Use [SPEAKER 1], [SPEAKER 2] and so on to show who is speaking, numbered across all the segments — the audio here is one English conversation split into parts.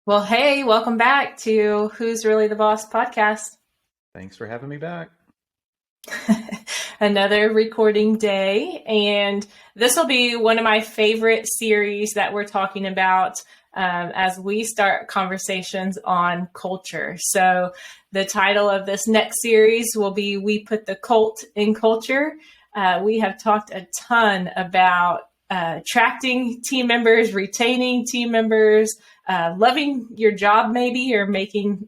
[SPEAKER 1] Well, hey, welcome back to Who's Really the Boss podcast.
[SPEAKER 2] Thanks for having me back.
[SPEAKER 1] Another recording day. And this will be one of my favorite series that we're talking about as we start conversations on culture. So the title of this next series will be We Put the Cult in Culture. We have talked a ton about attracting team members, retaining team members, loving your job maybe, or making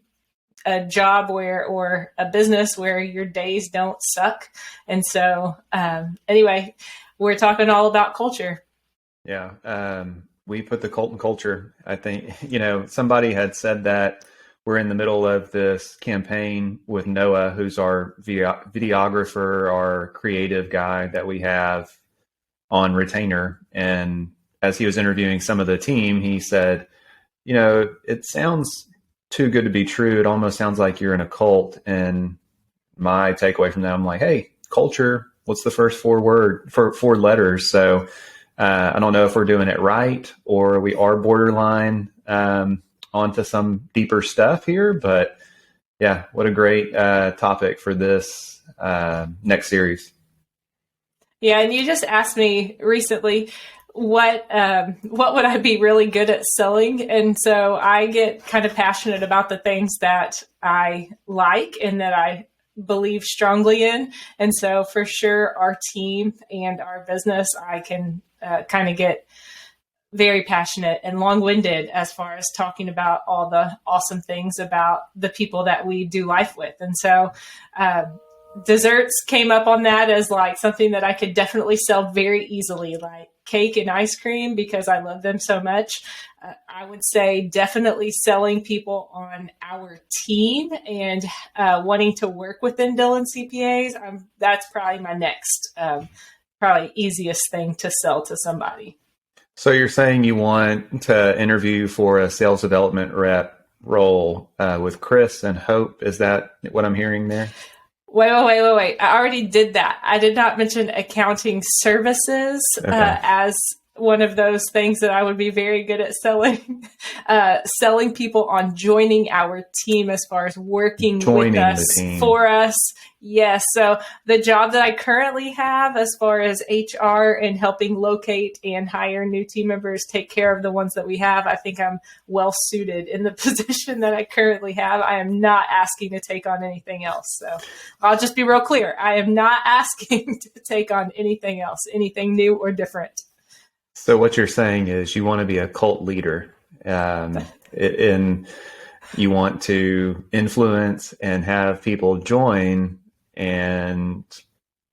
[SPEAKER 1] a job or a business where your days don't suck. And so anyway, we're talking all about culture.
[SPEAKER 2] Yeah. We put the cult in culture. I think, somebody had said that we're in the middle of this campaign with Noah, who's our videographer, our creative guy that we have on retainer. And as he was interviewing some of the team, he said, it sounds too good to be true. It almost sounds like you're in a cult. And my takeaway from that, I'm like, hey, culture, what's the first four letters? So I don't know if we're doing it right or we are borderline onto some deeper stuff here. But yeah, what a great topic for this next series.
[SPEAKER 1] Yeah, and you just asked me recently what would I be really good at selling, and so I get kind of passionate about the things that I like and that I believe strongly in, and so for sure our team and our business, I can kind of get very passionate and long-winded as far as talking about all the awesome things about the people that we do life with, and so. Desserts came up on that as like something that I could definitely sell very easily, like cake and ice cream, because I love them so much. I would say definitely selling people on our team and wanting to work within Dillon CPAs. That's probably my next, probably easiest thing to sell to somebody.
[SPEAKER 2] So you're saying you want to interview for a sales development rep role with Chris and Hope. Is that what I'm hearing there?
[SPEAKER 1] Wait. I already did that. I did not mention accounting services as one of those things that I would be very good at selling. Selling people on joining our team as far as working with us, for us. Yes. So the job that I currently have as far as HR and helping locate and hire new team members, take care of the ones that we have, I think I'm well suited in the position that I currently have. I am not asking to take on anything else. So I'll just be real clear. I am not asking to take on anything else, anything new or different.
[SPEAKER 2] So what you're saying is you want to be a cult leader, and you want to influence and have people join. And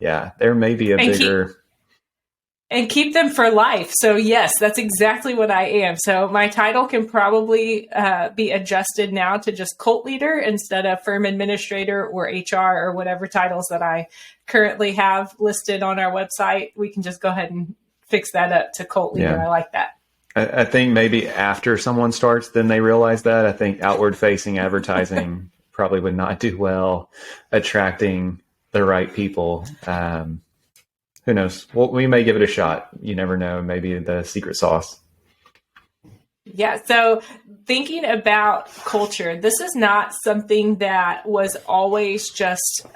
[SPEAKER 2] yeah, there may be
[SPEAKER 1] and keep them for life. So yes, that's exactly what I am. So my title can probably be adjusted now to just cult leader instead of firm administrator or HR or whatever titles that I currently have listed on our website. We can just go ahead and fix that up to cult leader. Yeah. I like that.
[SPEAKER 2] I think maybe after someone starts, then they realize that. I think outward facing advertising probably would not do well attracting the right people. Who knows? Well, we may give it a shot. You never know. Maybe the secret sauce.
[SPEAKER 1] Yeah. So thinking about culture, this is not something that was always just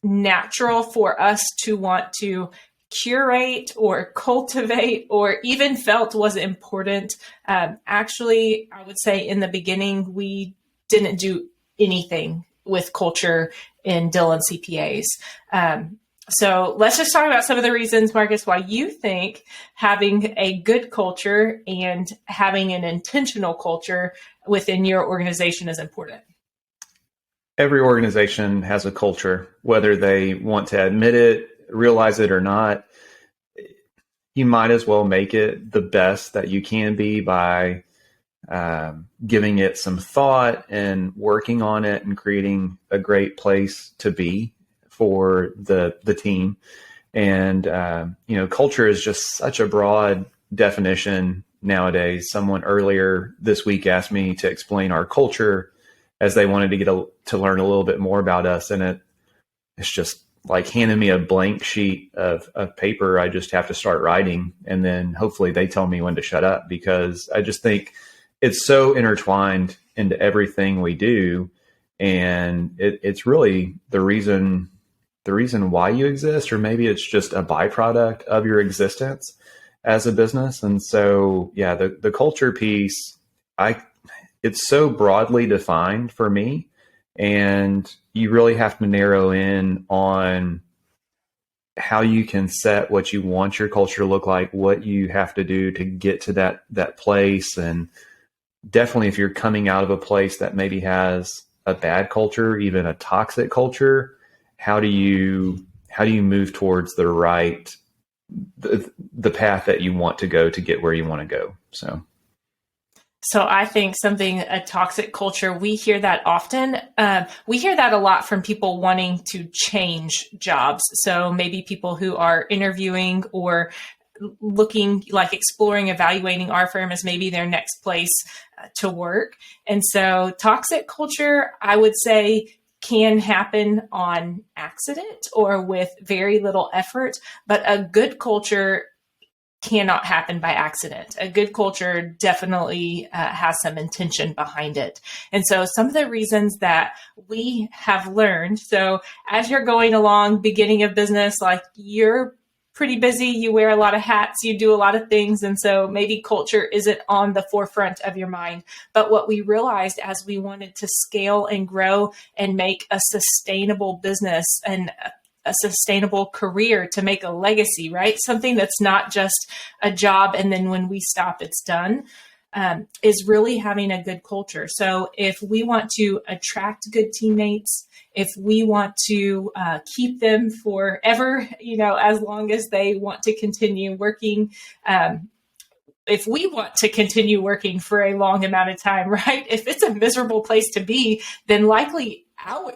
[SPEAKER 1] natural for us to want to curate or cultivate or even felt was important. Actually, I would say in the beginning, we didn't do anything with culture in Dillon CPAs. So let's just talk about some of the reasons, Marcus, why you think having a good culture and having an intentional culture within your organization is important.
[SPEAKER 2] Every organization has a culture, whether they want to admit it, realize it or not. You might as well make it the best that you can be by giving it some thought and working on it and creating a great place to be for the team. And, culture is just such a broad definition nowadays. Someone earlier this week asked me to explain our culture as they wanted to to learn a little bit more about us. And it's just like handing me a blank sheet of paper. I just have to start writing, and then hopefully they tell me when to shut up, because I just think it's so intertwined into everything we do. And it's really the reason why you exist, or maybe it's just a byproduct of your existence as a business. And so, yeah, the culture piece, it's so broadly defined for me, and you really have to narrow in on how you can set what you want your culture to look like, what you have to do to get to that place. And definitely if you're coming out of a place that maybe has a bad culture, even a toxic culture, how do you move towards the path that you want to go to get where you want to go?
[SPEAKER 1] So I think a toxic culture, we hear that often. We hear that a lot from people wanting to change jobs. So maybe people who are interviewing or looking, like exploring, evaluating our firm as maybe their next place to work. And so toxic culture, I would say, can happen on accident or with very little effort, but a good culture cannot happen by accident. A good culture definitely has some intention behind it. And so some of the reasons that we have learned, so as you're going along, beginning of business, like you're pretty busy, you wear a lot of hats, you do a lot of things. And so maybe culture isn't on the forefront of your mind. But what we realized as we wanted to scale and grow and make a sustainable business and a sustainable career, to make a legacy, right? Something that's not just a job and then when we stop, it's done, is really having a good culture. So if we want to attract good teammates, if we want to keep them forever, as long as they want to continue working, if we want to continue working for a long amount of time, right? If it's a miserable place to be, then likely our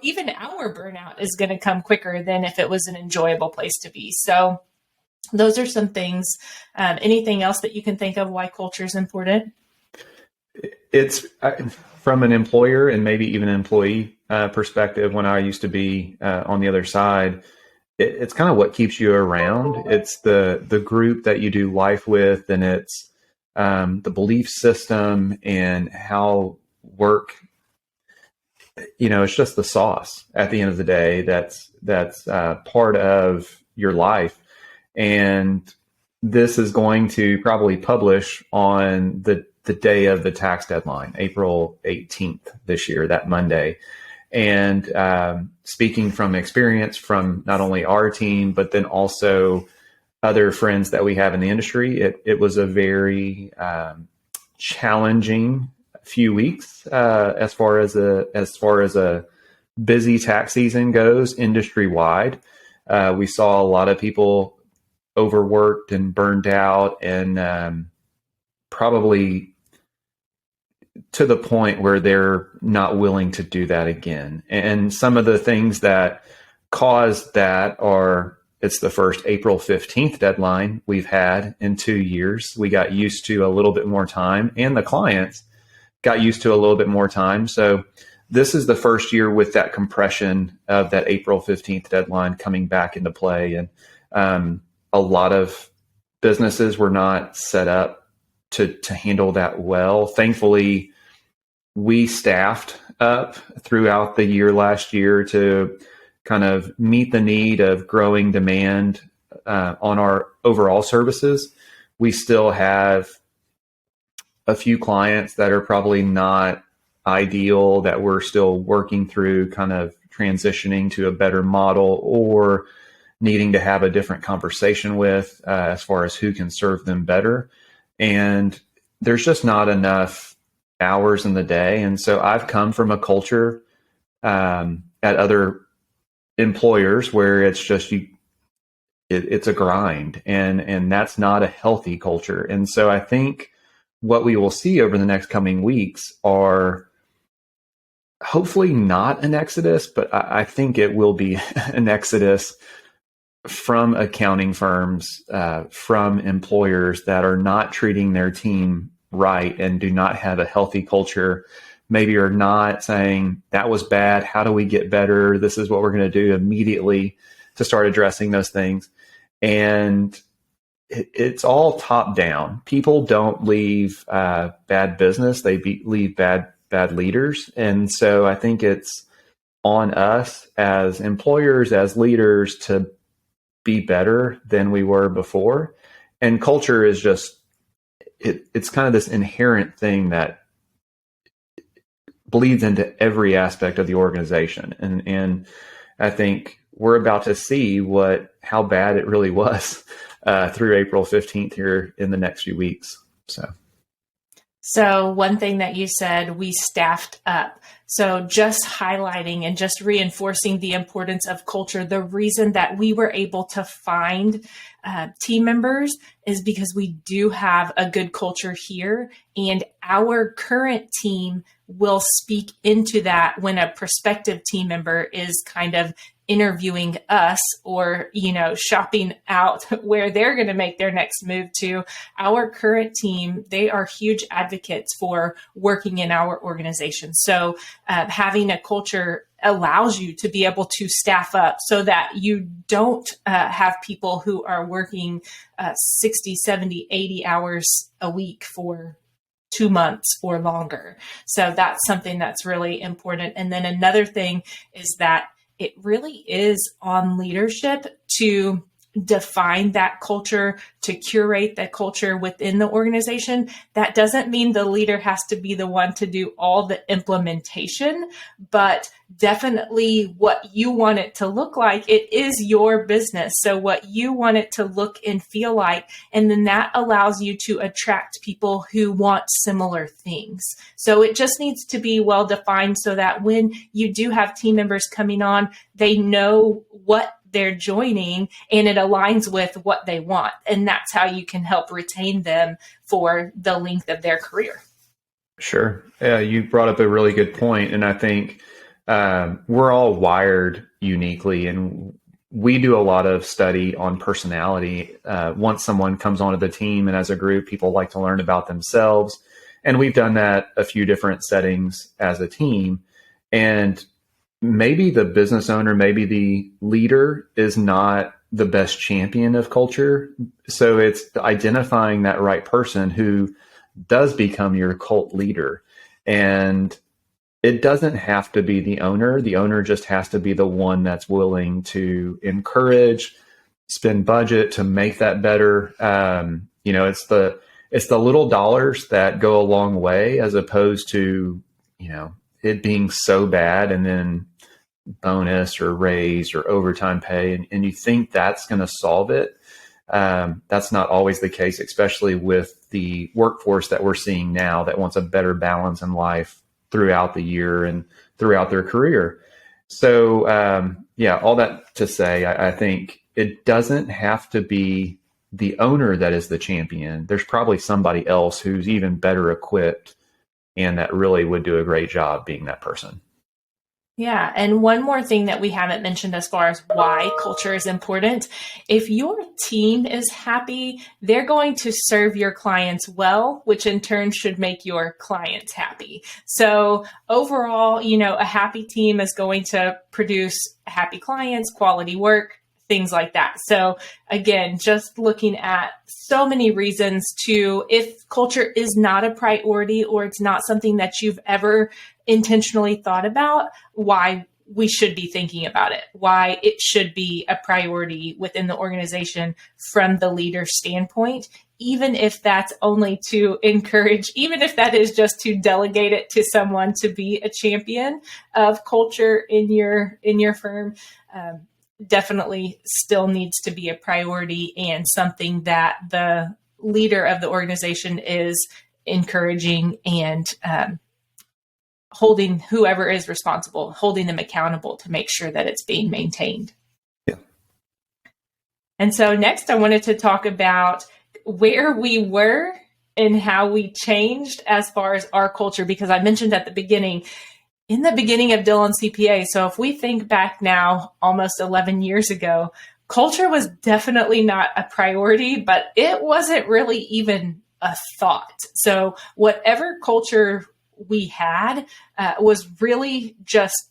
[SPEAKER 1] burnout is going to come quicker than if it was an enjoyable place to be. So those are some things. Anything else that you can think of why culture is important?
[SPEAKER 2] It's from an employer and maybe even an employee perspective. When I used to be on the other side, it's kind of what keeps you around. It's the group that you do life with, and it's the belief system and how work. It's just the sauce at the end of the day. That's part of your life. And this is going to probably publish on the day of the tax deadline, April 18th this year, that Monday. And speaking from experience from not only our team, but then also other friends that we have in the industry, it was a very challenging few weeks as far as a busy tax season goes industry wide. We saw a lot of people overworked and burned out, and probably to the point where they're not willing to do that again. And some of the things that caused that are, it's the first April 15th deadline we've had in 2 years. We got used to a little bit more time, and the clients got used to a little bit more time. So this is the first year with that compression of that April 15th deadline coming back into play. And a lot of businesses were not set up to handle that well. Thankfully, we staffed up throughout the year last year to kind of meet the need of growing demand on our overall services. We still have a few clients that are probably not ideal, that we're still working through kind of transitioning to a better model or needing to have a different conversation with as far as who can serve them better. And there's just not enough hours in the day. And so I've come from a culture at other employers where it's just it's a grind, and that's not a healthy culture. And so I think what we will see over the next coming weeks are hopefully not an exodus, but I think it will be an exodus from accounting firms, from employers that are not treating their team right and do not have a healthy culture, maybe are not saying that was bad, how do we get better? This is what we're going to do immediately to start addressing those things. And it's all top down. People don't leave bad business; they leave bad leaders, and so I think it's on us as employers, as leaders, to be better than we were before. And culture is just it's kind of this inherent thing that bleeds into every aspect of the organization, and I think we're about to see how bad it really was through April 15th here in the next few weeks.
[SPEAKER 1] So one thing that you said, we staffed up. So just highlighting and just reinforcing the importance of culture. The reason that we were able to find team members is because we do have a good culture here, and our current team will speak into that when a prospective team member is kind of interviewing us or, shopping out where they're going to make their next move to. Our current team, they are huge advocates for working in our organization. So having a culture allows you to be able to staff up so that you don't have people who are working 60, 70, 80 hours a week for 2 months or longer. So that's something that's really important. And then another thing is that it really is on leadership to define that culture, to curate that culture within the organization. That doesn't mean the leader has to be the one to do all the implementation, but definitely what you want it to look like. It is your business. So what you want it to look and feel like, and then that allows you to attract people who want similar things. So it just needs to be well defined so that when you do have team members coming on, they know what they're joining and it aligns with what they want. And that's how you can help retain them for the length of their career.
[SPEAKER 2] Sure. Yeah, you brought up a really good point. And I think we're all wired uniquely, and we do a lot of study on personality. Once someone comes onto the team and as a group, people like to learn about themselves. And we've done that a few different settings as a team. And maybe the business owner, maybe the leader is not the best champion of culture. So it's identifying that right person who does become your cult leader. And it doesn't have to be the owner. The owner just has to be the one that's willing to encourage, spend budget to make that better. It's the little dollars that go a long way, as opposed to, it being so bad and then bonus or raise or overtime pay. And you think that's going to solve it. That's not always the case, especially with the workforce that we're seeing now that wants a better balance in life throughout the year and throughout their career. So, all that to say, I think it doesn't have to be the owner that is the champion. There's probably somebody else who's even better equipped and that really would do a great job being that person.
[SPEAKER 1] Yeah. And one more thing that we haven't mentioned as far as why culture is important. If your team is happy, they're going to serve your clients well, which in turn should make your clients happy. So overall, a happy team is going to produce happy clients, quality work, things like that. So again, just looking at so many reasons if culture is not a priority or it's not something that you've ever intentionally thought about, why we should be thinking about it, why it should be a priority within the organization from the leader standpoint, even if that's only to encourage, even if that is just to delegate it to someone to be a champion of culture in your firm. Definitely still needs to be a priority and something that the leader of the organization is encouraging and holding whoever is responsible, holding them accountable to make sure that it's being maintained.
[SPEAKER 2] Yeah.
[SPEAKER 1] And so next I wanted to talk about where we were and how we changed as far as our culture, because I mentioned at the beginning, in the beginning of Dillon CPA, so if we think back now, almost 11 years ago, culture was definitely not a priority, but it wasn't really even a thought. So whatever culture we had was really just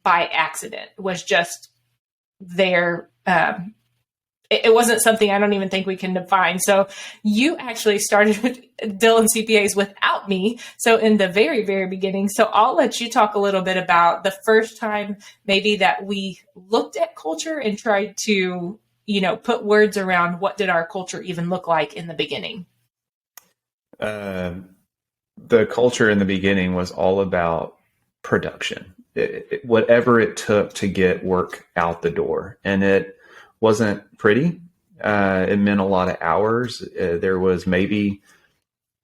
[SPEAKER 1] by accident, was just there. it wasn't something I don't even think we can define. So you actually started with Dillon CPAs without me. So in the very, very beginning. So I'll let you talk a little bit about the first time maybe that we looked at culture and tried to, put words around what did our culture even look like in the beginning.
[SPEAKER 2] The culture in the beginning was all about production, whatever it took to get work out the door. And it wasn't pretty. It meant a lot of hours. There was maybe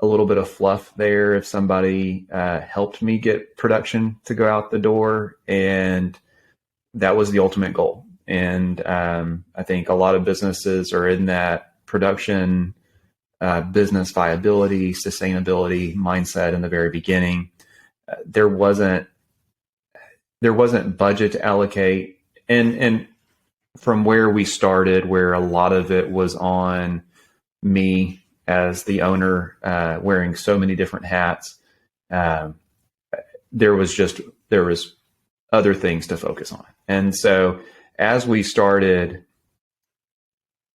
[SPEAKER 2] a little bit of fluff there if somebody helped me get production to go out the door. And that was the ultimate goal. And I think a lot of businesses are in that production, business viability, sustainability mindset in the very beginning. There wasn't budget to allocate. And from where we started, where a lot of it was on me as the owner, wearing so many different hats, there was other things to focus on. And so as we started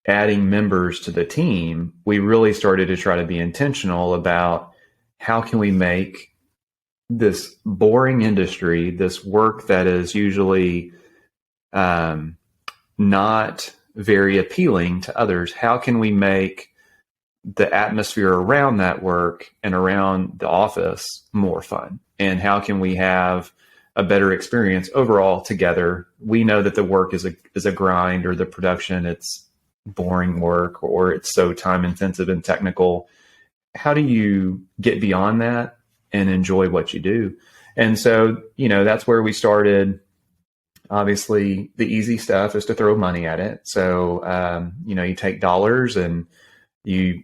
[SPEAKER 2] adding members to the team, we really started to try to be intentional about how can we make this boring industry, this work that is usually not very appealing to others, how can we make the atmosphere around that work and around the office more fun? And how can we have a better experience overall together? We know that the work is a grind, or the production, it's boring work, or it's so time intensive and technical. How do you get beyond that and enjoy what you do? And so, that's where we started. Obviously, the easy stuff is to throw money at it. So, you take dollars and you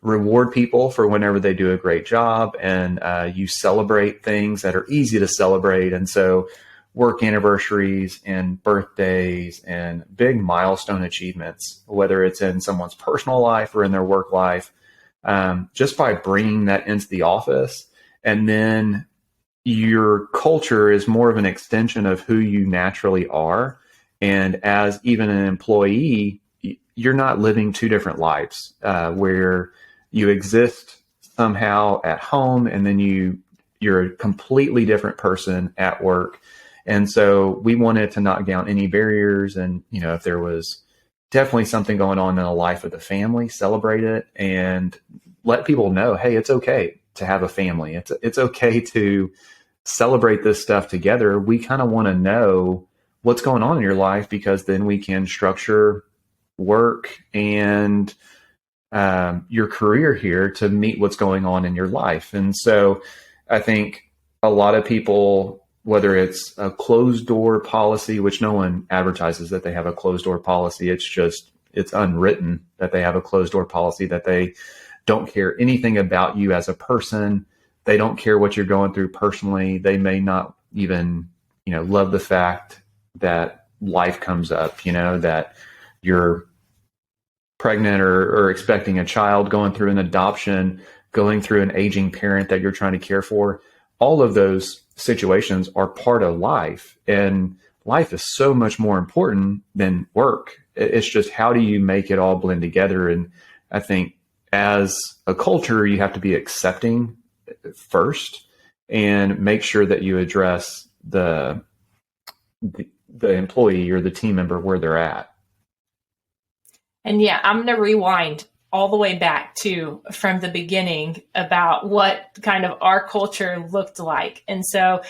[SPEAKER 2] reward people for whenever they do a great job, and you celebrate things that are easy to celebrate. And so work anniversaries and birthdays and big milestone achievements, whether it's in someone's personal life or in their work life, just by bringing that into the office. And then your culture is more of an extension of who you naturally are. And as even an employee, you're not living two different lives, where you exist somehow at home and then you're a completely different person at work. And so we wanted to knock down any barriers. And, if there was definitely something going on in the life of the family, celebrate it and let people know, hey, it's okay to have a family. It's okay to celebrate this stuff together. We kind of want to know what's going on in your life, because then we can structure work and your career here to meet what's going on in your life. And so I think a lot of people, whether it's a closed door policy, which no one advertises that they have a closed door policy, it's unwritten that they have a closed door policy, that they don't care anything about you as a person. They don't care what you're going through personally. They may not even, love the fact that life comes up, that you're pregnant or expecting a child, going through an adoption, going through an aging parent that you're trying to care for. All of those situations are part of life, and life is so much more important than work. It's just, how do you make it all blend together? And I think as a culture, you have to be accepting first and make sure that you address the employee or the team member where they're at.
[SPEAKER 1] And yeah, I'm going to rewind all the way back to from the beginning about what kind of our culture looked like. And so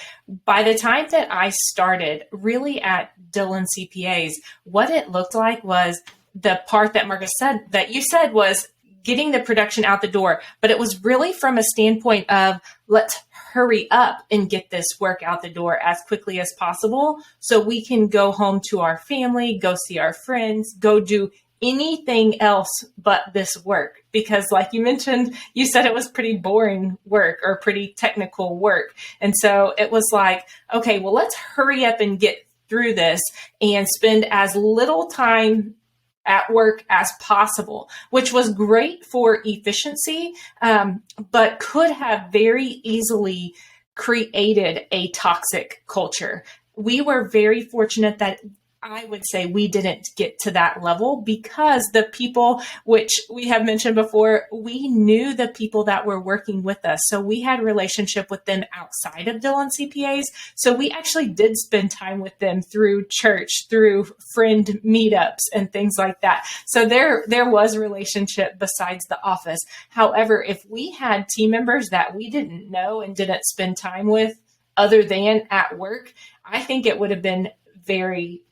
[SPEAKER 1] by the time that I started really at Dillon CPAs, what it looked like was the part that Marcus said, that you said, was getting the production out the door. But it was really from a standpoint of, let's hurry up and get this work out the door as quickly as possible so we can go home to our family, go see our friends, go do anything else but this work. Because like you mentioned, you said it was pretty boring work or pretty technical work. And so it was like, okay, well, let's hurry up and get through this and spend as little time at work as possible, which was great for efficiency, but could have very easily created a toxic culture. We were very fortunate that I would say we didn't get to that level because the people, which we have mentioned before, we knew the people that were working with us. So we had relationship with them outside of Dillon CPAs. So we actually did spend time with them through church, through friend meetups and things like that. So there was a relationship besides the office. However, if we had team members that we didn't know and didn't spend time with other than at work, I think it would have been very,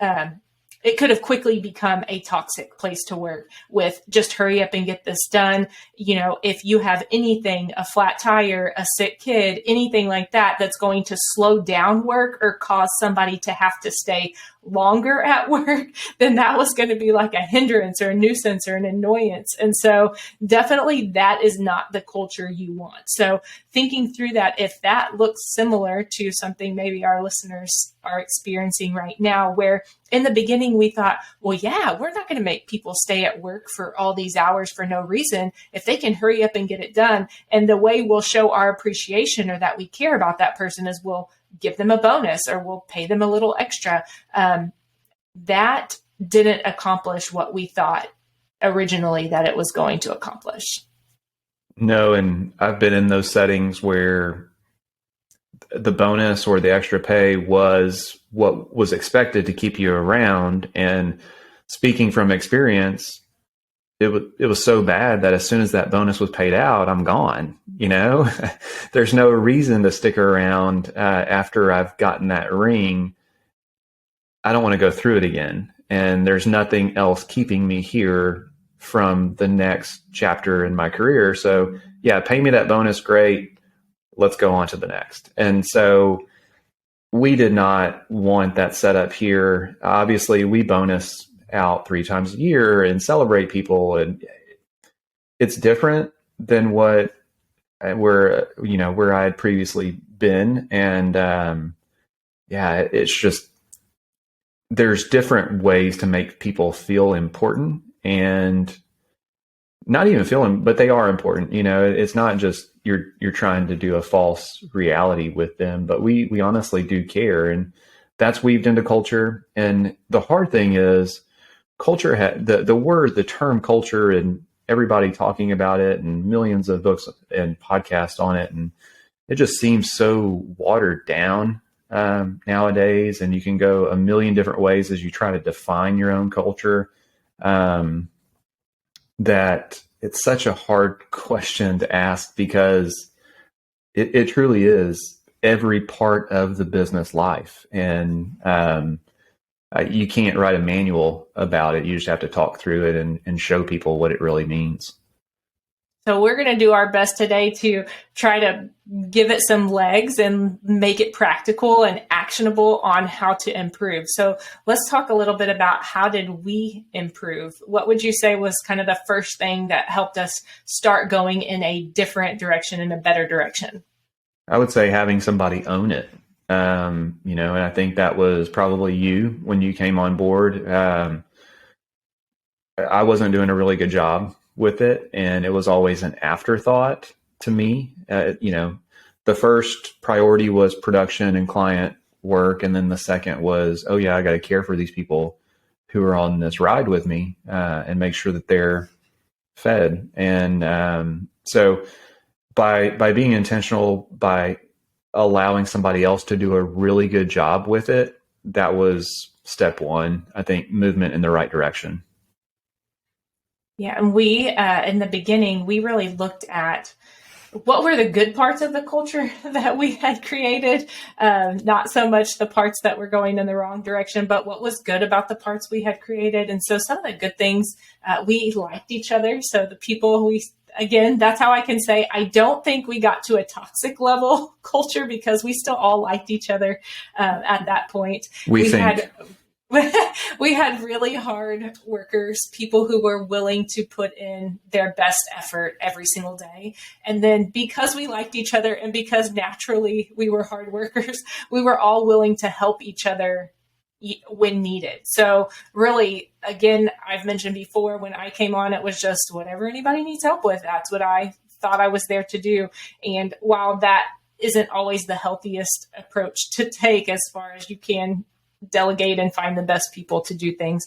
[SPEAKER 1] it could have quickly become a toxic place to work with just hurry up and get this done. If you have anything, a flat tire, a sick kid, anything like that, that's going to slow down work or cause somebody to have to stay longer at work, then that was going to be like a hindrance or a nuisance or an annoyance. And so definitely that is not the culture you want. So thinking through that, if that looks similar to something maybe our listeners are experiencing right now, where in the beginning we thought, well, yeah, we're not going to make people stay at work for all these hours for no reason. If they can hurry up and get it done. And the way we'll show our appreciation or that we care about that person is we'll give them a bonus or we'll pay them a little extra. That didn't accomplish what we thought originally that it was going to accomplish.
[SPEAKER 2] No, and I've been in those settings where the bonus or the extra pay was what was expected to keep you around. And speaking from experience, it was so bad that as soon as that bonus was paid out, I'm gone. There's no reason to stick around after I've gotten that ring. I don't want to go through it again. And there's nothing else keeping me here from the next chapter in my career. So yeah, pay me that bonus. Great. Let's go on to the next. And so we did not want that setup here. Obviously we bonus out 3 times a year and celebrate people. And it's different than where I had previously been. And it's just, there's different ways to make people feel important and not even feeling, but they are important. It's not just you're trying to do a false reality with them, but we honestly do care. And that's weaved into culture. And the hard thing is culture, the term culture, and everybody talking about it and millions of books and podcasts on it. And it just seems so watered down nowadays. And you can go a million different ways as you try to define your own culture. That it's such a hard question to ask because it truly is every part of the business life. And you can't write a manual about it. You just have to talk through it and show people what it really means.
[SPEAKER 1] So we're going to do our best today to try to give it some legs and make it practical and actionable on how to improve. So let's talk a little bit about how did we improve? What would you say was kind of the first thing that helped us start going in a different direction, in a better direction?
[SPEAKER 2] I would say having somebody own it. And I think that was probably you when you came on board. I wasn't doing a really good job with it, and it was always an afterthought to me. The first priority was production and client work, and then the second was, oh yeah, I got to care for these people who are on this ride with me and make sure that they're fed. And so by being intentional, by allowing somebody else to do a really good job with it, that was step one. I think movement in the right direction.
[SPEAKER 1] Yeah, and we, in the beginning, we really looked at what were the good parts of the culture that we had created, not so much the parts that were going in the wrong direction, but what was good about the parts we had created. And so some of the good things, we liked each other. So the people again, that's how I can say, I don't think we got to a toxic level culture because we still all liked each other at that point. We had really hard workers, people who were willing to put in their best effort every single day. And then because we liked each other and because naturally we were hard workers, we were all willing to help each other when needed. So really, again, I've mentioned before, when I came on, it was just whatever anybody needs help with. That's what I thought I was there to do. And while that isn't always the healthiest approach to take as far as you can delegate and find the best people to do things.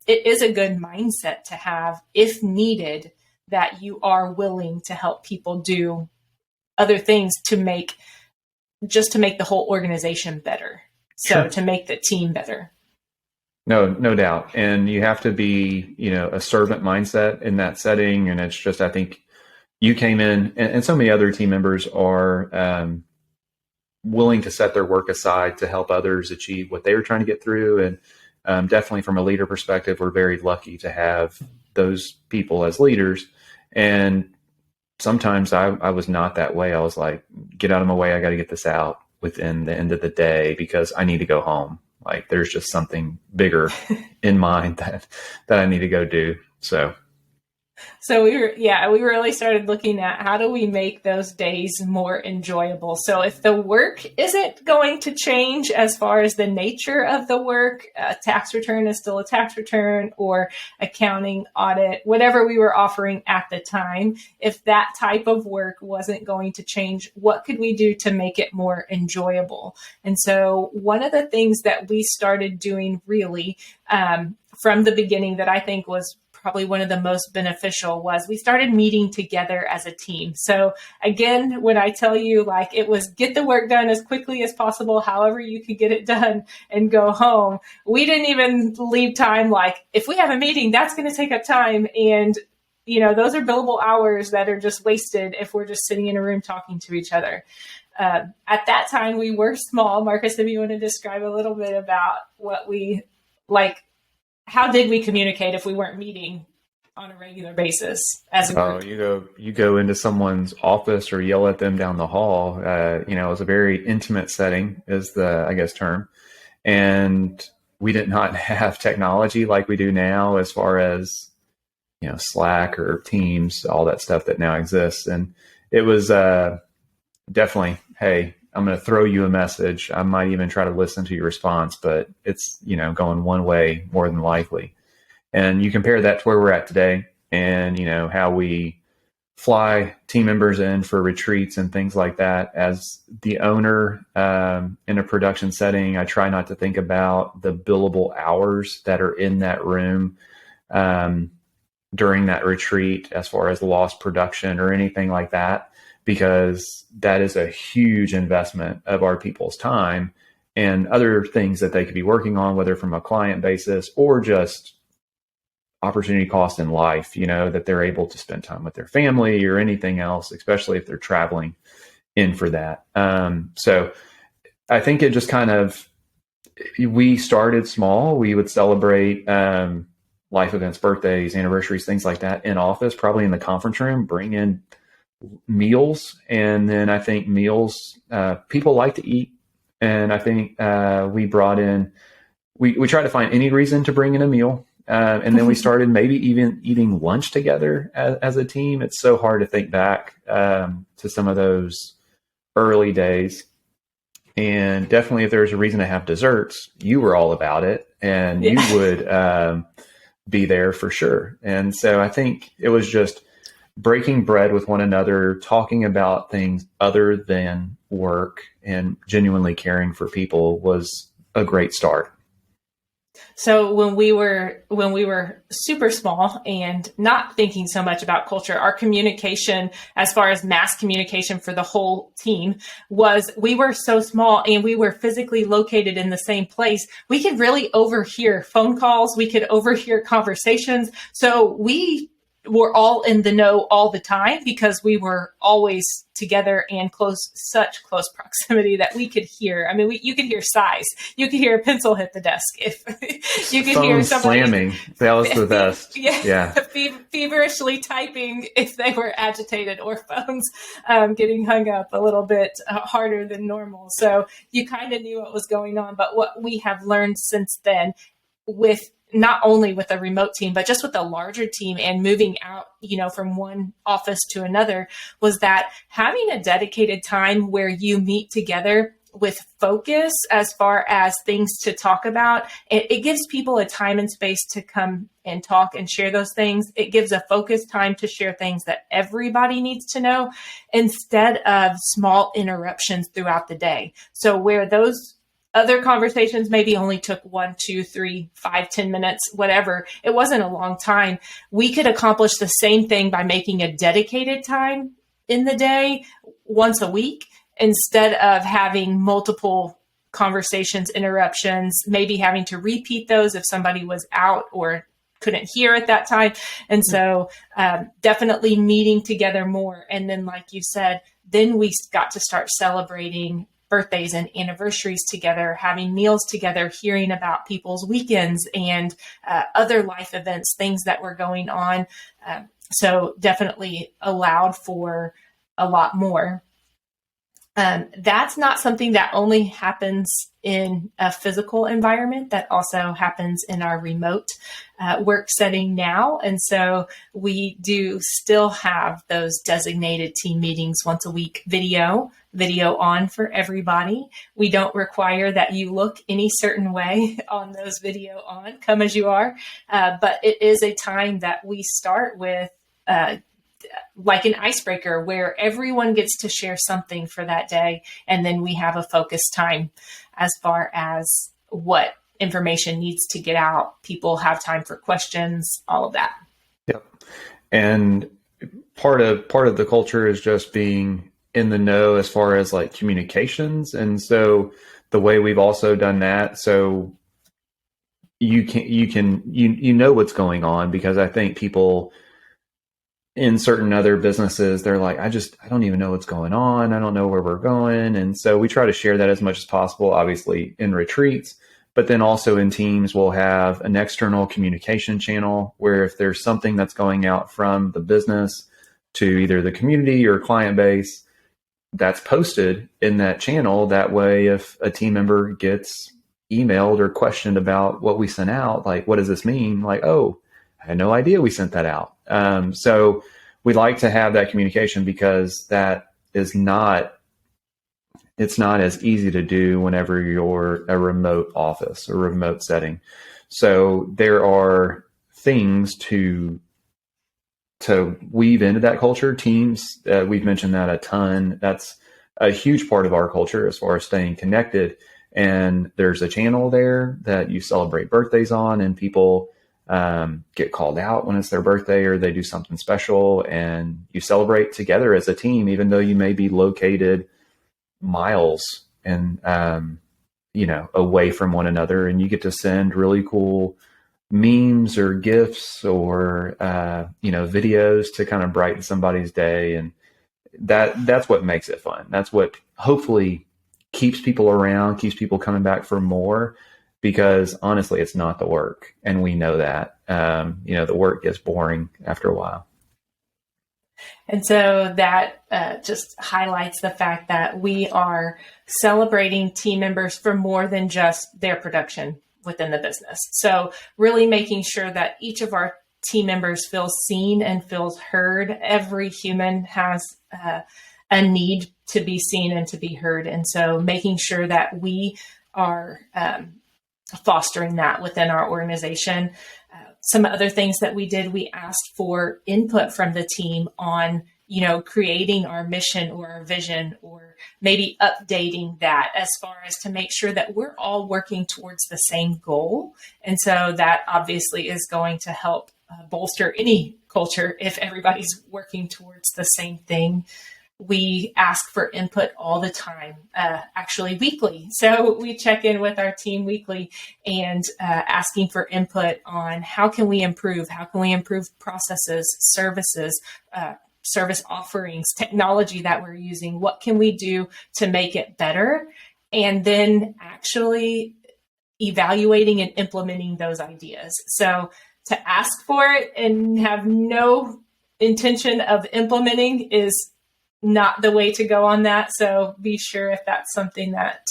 [SPEAKER 1] It is a good mindset to have, if needed, that you are willing to help people do other things to make the whole organization better. So
[SPEAKER 2] Sure.
[SPEAKER 1] to make the team better.
[SPEAKER 2] No doubt. And you have to be, a servant mindset in that setting. And it's just, I think you came in, and so many other team members are willing to set their work aside to help others achieve what they were trying to get through. And definitely from a leader perspective, we're very lucky to have those people as leaders. And sometimes I was not that way. I was like, get out of my way. I got to get this out within the end of the day because I need to go home. Like there's just something bigger in mind that I need to go do.
[SPEAKER 1] So we really started looking at how do we make those days more enjoyable. So if the work isn't going to change as far as the nature of the work, a tax return is still a tax return, or accounting, audit, whatever we were offering at the time, if that type of work wasn't going to change, what could we do to make it more enjoyable? And so one of the things that we started doing really from the beginning that I think was probably one of the most beneficial was we started meeting together as a team. So again, when I tell you, like, it was get the work done as quickly as possible, however you could get it done and go home. We didn't even leave time. Like if we have a meeting, that's going to take up time. And, those are billable hours that are just wasted if we're just sitting in a room talking to each other. At that time, we were small. Marcus, if you want to describe a little bit about what we like, how did we communicate if we weren't meeting on a regular basis as a group?
[SPEAKER 2] You go into someone's office or yell at them down the hall. It was a very intimate setting is the, I guess, term. And we did not have technology like we do now as far as, Slack or Teams, all that stuff that now exists. And it was definitely, hey, I'm going to throw you a message. I might even try to listen to your response, but it's, going one way more than likely. And you compare that to where we're at today and, how we fly team members in for retreats and things like that. As the owner in a production setting, I try not to think about the billable hours that are in that room during that retreat as far as lost production or anything like that, because that is a huge investment of our people's time and other things that they could be working on, whether from a client basis or just opportunity cost in life, that they're able to spend time with their family or anything else, especially if they're traveling in for that. So I think it just we started small. We would celebrate life events, birthdays, anniversaries, things like that in office, probably in the conference room, bring in meals. And then I think meals, people like to eat. And I think we brought in, we tried to find any reason to bring in a meal. And then we started maybe even eating lunch together as a team. It's so hard to think back to some of those early days. And definitely if there's a reason to have desserts, you were all about it and you would be there for sure. And so I think it was just breaking bread with one another, talking about things other than work and genuinely caring for people was a great start.
[SPEAKER 1] So when we were super small and not thinking so much about culture, our communication as far as mass communication for the whole team was we were so small and we were physically located in the same place. We could really overhear phone calls. We could overhear conversations. So we were all in the know all the time because we were always together and such close proximity that we could hear. I mean, you could hear sighs. You could hear a pencil hit the desk. If you could hear somebody
[SPEAKER 2] slamming, that was the best.
[SPEAKER 1] Yeah. Feverishly typing if they were agitated, or phones getting hung up a little bit harder than normal. So you kind of knew what was going on. But what we have learned since then, with not only with a remote team, but just with a larger team and moving out, from one office to another, was that having a dedicated time where you meet together with focus as far as things to talk about, it gives people a time and space to come and talk and share those things. It gives a focused time to share things that everybody needs to know instead of small interruptions throughout the day. So where those other conversations maybe only took 1, 2, 3, 5, 10 minutes, whatever. It wasn't a long time. We could accomplish the same thing by making a dedicated time in the day once a week instead of having multiple conversations, interruptions, maybe having to repeat those if somebody was out or couldn't hear at that time. And so definitely meeting together more. And then, like you said, then we got to start celebrating birthdays and anniversaries together, having meals together, hearing about people's weekends and other life events, things that were going on. So definitely allowed for a lot more. That's not something that only happens in a physical environment. That also happens in our remote work setting now. And so we do still have those designated team meetings once a week, video on for everybody. We don't require that you look any certain way on those video on, come as you are. But it is a time that we start with like an icebreaker where everyone gets to share something for that day. And then we have a focus time as far as what information needs to get out. People have time for questions, all of that.
[SPEAKER 2] Yep. And part of the culture is just being in the know as far as like communications. And so the way we've also done that, so you know what's going on, because I think people in certain other businesses, they're like, I don't even know what's going on. I don't know where we're going. And so we try to share that as much as possible, obviously in retreats, but then also in teams, we'll have an external communication channel where if there's something that's going out from the business to either the community or client base, that's posted in that channel. That way, if a team member gets emailed or questioned about what we sent out, like, what does this mean? Like, oh, I had no idea we sent that out. So we like to have that communication because that is it's not as easy to do whenever you're a remote office or remote setting. So there are things to weave into that culture. Teams, we've mentioned that a ton. That's a huge part of our culture as far as staying connected. And there's a channel there that you celebrate birthdays on, and people get called out when it's their birthday or they do something special, and you celebrate together as a team, even though you may be located miles and, away from one another, and you get to send really cool memes or gifts or, videos to kind of brighten somebody's day. And that's what makes it fun. That's what hopefully keeps people around, keeps people coming back for more. Because honestly, it's not the work. And we know that, the work gets boring after a while.
[SPEAKER 1] And so that just highlights the fact that we are celebrating team members for more than just their production within the business. So really making sure that each of our team members feels seen and feels heard. Every human has a need to be seen and to be heard. And so making sure that we are fostering that within our organization. Some other things that we did, we asked for input from the team on, creating our mission or our vision, or maybe updating that as far as to make sure that we're all working towards the same goal. And so that obviously is going to help bolster any culture if everybody's working towards the same thing. We ask for input all the time, actually weekly. So we check in with our team weekly and asking for input on how can we improve? How can we improve processes, services, service offerings, technology that we're using? What can we do to make it better? And then actually evaluating and implementing those ideas. So to ask for it and have no intention of implementing is not the way to go on that. So be sure if that's something that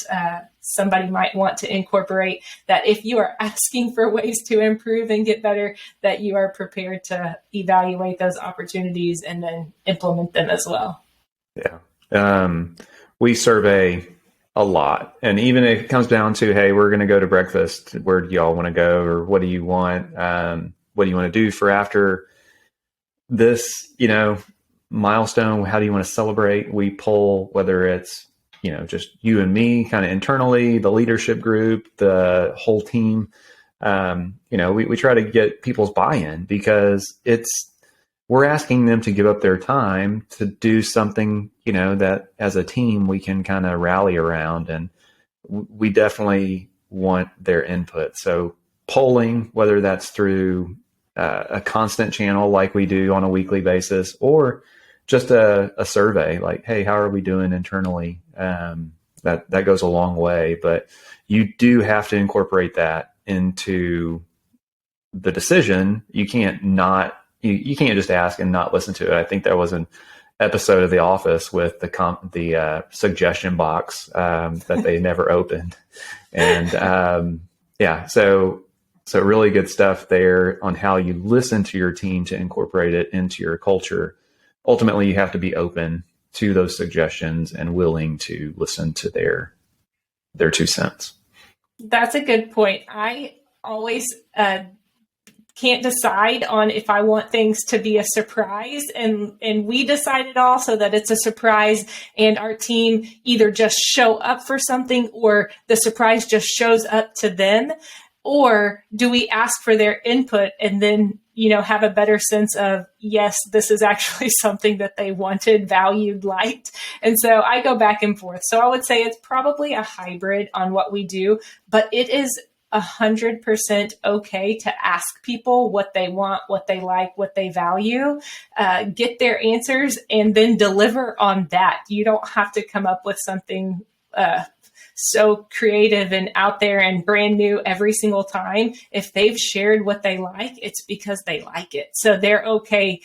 [SPEAKER 1] somebody might want to incorporate, that if you are asking for ways to improve and get better, that you are prepared to evaluate those opportunities and then implement them as well.
[SPEAKER 2] Yeah. We survey a lot. And even if it comes down to, hey, we're going to go to breakfast, where do y'all want to go? Or what do you want? What do you want to do for after this, milestone? How do you want to celebrate? We poll whether it's, just you and me kind of internally, the leadership group, the whole team. We try to get people's buy-in because we're asking them to give up their time to do something, that as a team we can kind of rally around, and we definitely want their input. So polling, whether that's through a constant channel like we do on a weekly basis, or just a survey like, hey, how are we doing internally? That goes a long way, but you do have to incorporate that into the decision. You can't you can't just ask and not listen to it. I think there was an episode of The Office with the suggestion box that they never opened, and so really good stuff there on how you listen to your team to incorporate it into your culture. Ultimately, you have to be open to those suggestions and willing to listen to their 2 cents.
[SPEAKER 1] That's a good point. I always can't decide on if I want things to be a surprise, and we decide it all so that it's a surprise, and our team either just show up for something or the surprise just shows up to them. Or do we ask for their input and then, have a better sense of, yes, this is actually something that they wanted, valued, liked. And so I go back and forth. So I would say it's probably a hybrid on what we do, but it is 100% okay to ask people what they want, what they like, what they value, get their answers, and then deliver on that. You don't have to come up with something so creative and out there and brand new every single time. If they've shared what they like, it's because they like it. So they're okay,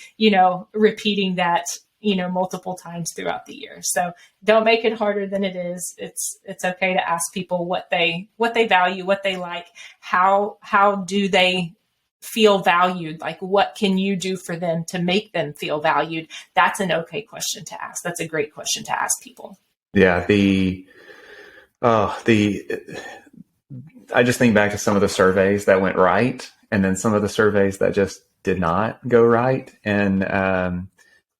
[SPEAKER 1] repeating that, multiple times throughout the year. So don't make it harder than it is. It's okay to ask people what they value, what they like, how do they feel valued? Like, what can you do for them to make them feel valued? That's an okay question to ask. That's a great question to ask people.
[SPEAKER 2] Yeah. I just think back to some of the surveys that went right, and then some of the surveys that just did not go right. And,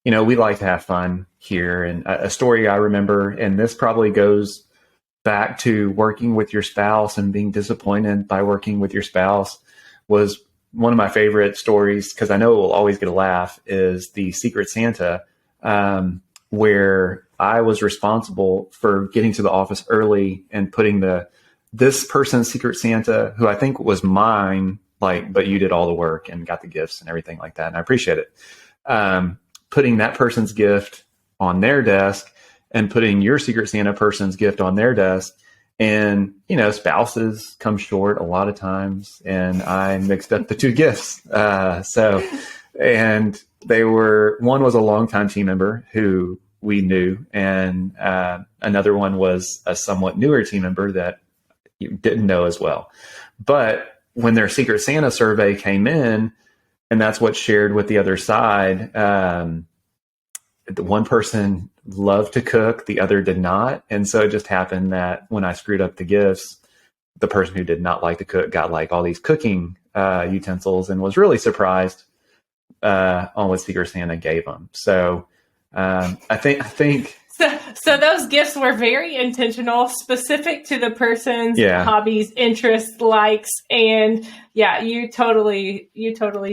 [SPEAKER 2] we like to have fun here. And a story I remember, and this probably goes back to working with your spouse and being disappointed by working with your spouse, was one of my favorite stories, because I know it will always get a laugh, is the Secret Santa, where I was responsible for getting to the office early and putting this person's Secret Santa, who I think was mine, but you did all the work and got the gifts and everything like that. And I appreciate it. Putting that person's gift on their desk and putting your Secret Santa person's gift on their desk. And, spouses come short a lot of times, and I mixed up the two gifts. And one was a longtime team member who we knew, and another one was a somewhat newer team member that you didn't know as well. But when their Secret Santa survey came in, and that's what's shared with the other side, the one person loved to cook, the other did not. And so it just happened that when I screwed up the gifts, the person who did not like to cook got all these cooking utensils, and was really surprised on what Secret Santa gave them. So I think.
[SPEAKER 1] So those gifts were very intentional, specific to the person's hobbies, interests, likes, and you totally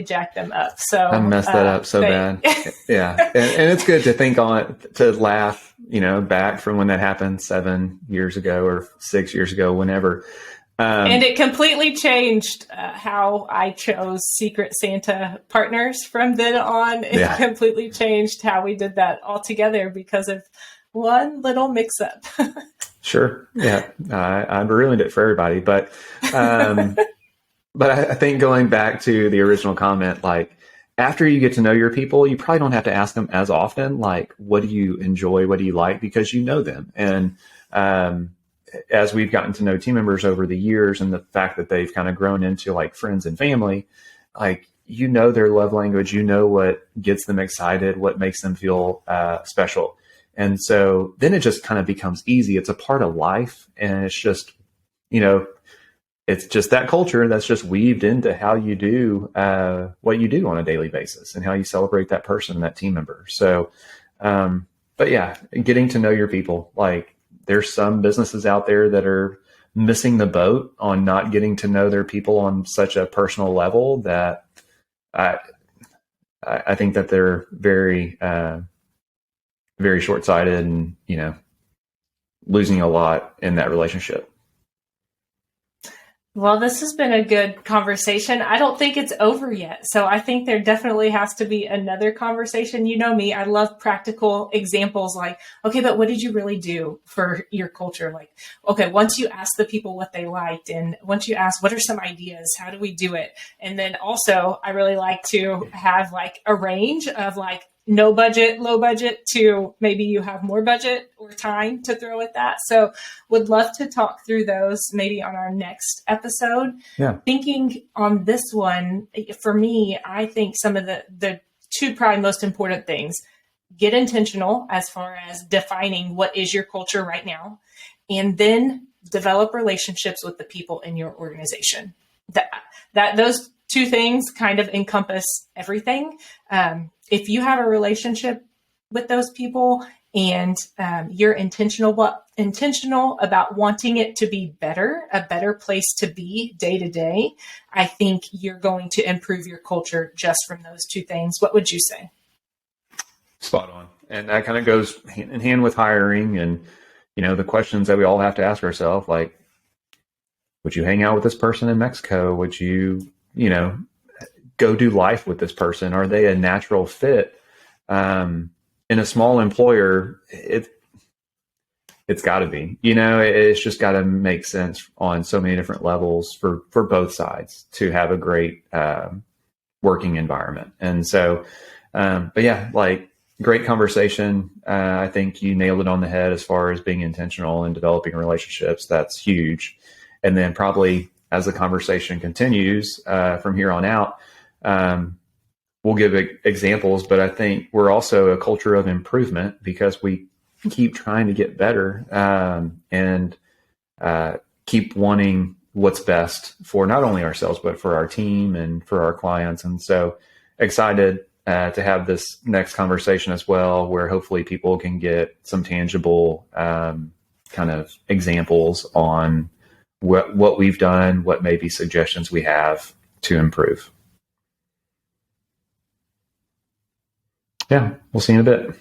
[SPEAKER 1] jacked them up. So
[SPEAKER 2] I messed that up so bad. Yeah, and it's good to think on it, to laugh, back from when that happened 7 years ago or 6 years ago, whenever.
[SPEAKER 1] And it completely changed how I chose Secret Santa partners from then on. It completely changed how we did that altogether because of one little mix-up.
[SPEAKER 2] Sure. Yeah. I ruined it for everybody. But I think going back to the original comment, after you get to know your people, you probably don't have to ask them as often, what do you enjoy? What do you like? Because you know them. And as we've gotten to know team members over the years, and the fact that they've kind of grown into friends and family, their love language, what gets them excited, what makes them feel special. And so then it just kind of becomes easy. It's a part of life. And it's just, it's just that culture that's just weaved into how you do what you do on a daily basis, and how you celebrate that person, that team member. So, but getting to know your people, there's some businesses out there that are missing the boat on not getting to know their people on such a personal level that I think that they're very, very short-sighted and, losing a lot in that relationship.
[SPEAKER 1] Well, this has been a good conversation. I don't think it's over yet. So I think there definitely has to be another conversation. You know me, I love practical examples like, okay, but what did you really do for your culture? Like, okay, once you ask the people what they liked, and once you ask, what are some ideas? How do we do it? And then also, I really like to have like a range of like, no budget, low budget, to maybe you have more budget or time to throw at that. So would love to talk through those maybe on our next episode.
[SPEAKER 2] Yeah.
[SPEAKER 1] Thinking on this one, for me, I think some of the two probably most important things, get intentional as far as defining what is your culture right now, and then develop relationships with the people in your organization. That those two things kind of encompass everything. If you have a relationship with those people and you're intentional about wanting it to be better, a better place to be day to day, I think you're going to improve your culture just from those two things. What would you say?
[SPEAKER 2] Spot on. And that kind of goes hand in hand with hiring and, the questions that we all have to ask ourselves, like, would you hang out with this person in Mexico? Would you, go do life with this person? Are they a natural fit? In a small employer, it's got to be, it's just got to make sense on so many different levels for both sides to have a great working environment. And so, but yeah, like, great conversation. I think you nailed it on the head as far as being intentional and developing relationships. That's huge. And then probably as the conversation continues from here on out, we'll give examples, but I think we're also a culture of improvement because we keep trying to get better and keep wanting what's best for not only ourselves, but for our team and for our clients. And so excited to have this next conversation as well, where hopefully people can get some tangible kind of examples on what we've done, what maybe suggestions we have to improve. Yeah, we'll see you in a bit.